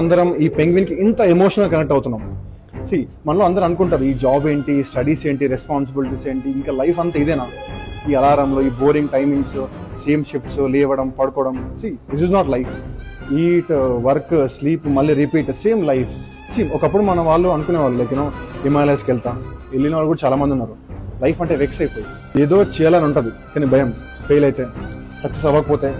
అందరం ఈ పెంగ్విన్కి ఇంత ఎమోషనల్ కనెక్ట్ అవుతున్నాం. సి మనలో అందరూ అనుకుంటారు ఈ జాబ్ ఏంటి, స్టడీస్ ఏంటి, రెస్పాన్సిబిలిటీస్ ఏంటి, ఇంకా లైఫ్ అంతా ఇదేనా, ఈ అలారంలో ఈ బోరింగ్ టైమింగ్స్, సేమ్ షిఫ్ట్స్, లేవడం, పడుకోవడం. See this is not life. Eat, work, sleep, మళ్ళీ రిపీట్, సేమ్ లైఫ్. సి ఒకప్పుడు మన వాళ్ళు అనుకునేవాళ్ళు లైక్ హిమాలయాస్కి వెళ్తాం, వెళ్ళిన వాళ్ళు కూడా చాలా మంది ఉన్నారు. లైఫ్ అంటే వెక్స్ అయిపోయి ఏదో చేయాలని ఉంటుంది, కానీ భయం, ఫెయిల్ అయితే, సక్సెస్ అవ్వకపోతే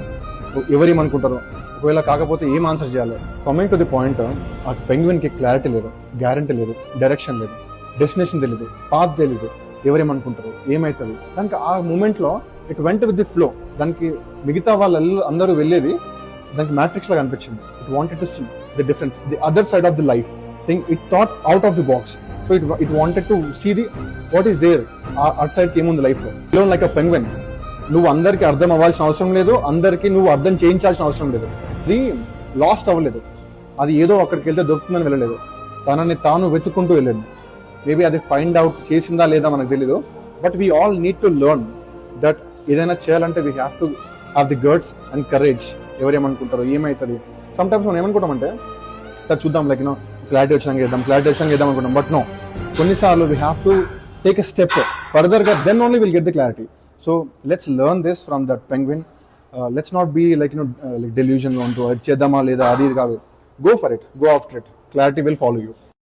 ఎవరేమనుకుంటారు, ఒకవేళ కాకపోతే ఏం ఆన్సర్ చేయాలి. కమింగ్ టు ది పాయింట్, ఆ పెంగ్విన్కి క్లారిటీ లేదు, గ్యారంటీ లేదు, డైరెక్షన్ లేదు, డెస్టినేషన్ తెలీదు, పాత్ తెలీదు, ఎవరేమనుకుంటారు, ఏమవుతుంది. దానికి ఆ మూమెంట్లో it went with the flow. దానికి మిగతా వాళ్ళు అందరూ వెళ్ళేది దానికి మ్యాట్రిక్స్ లాగా అనిపించింది. It wanted to see the difference, the other side of the life thing. It thought out of the box. So it wanted to see the what is there, at సైడ్కి ఏముంది లైఫ్లో. Lone like a penguin. నువ్వు అందరికి అర్థం అవ్వాల్సిన అవసరం లేదు, అందరికి నువ్వు అర్థం చేయించాల్సిన అవసరం లేదు. అది లాస్ట్ అవ్వలేదు, అది ఏదో అక్కడికి వెళ్తే దొరుకుతుందని వెళ్ళలేదు, తనని తాను వెతుక్కుంటూ వెళ్ళింది. మేబీ అది ఫైండ్ అవుట్ చేసిందా లేదా మనకు తెలీదు, but we all need to learn that ఏదైనా చేయాలంటే we have to have the guts and courage. ఎవరేమనుకుంటారో, ఏమవుతుంది. సమ్ టైమ్స్ మనం ఏమనుకుంటామంటే సార్ చూద్దాం, లైక్ క్లారిటీ వచ్చినాక చేద్దాం అనుకుంటాం. బట్ నో, కొన్నిసార్లు we have to take a step ఫర్దర్గా, then only will get the clarity. So let's learn this from that penguin. Let's not be like like delusional onto అది చేద్దామా లేదా, అది కాదు. Go for it, go after it. Clarity will follow you.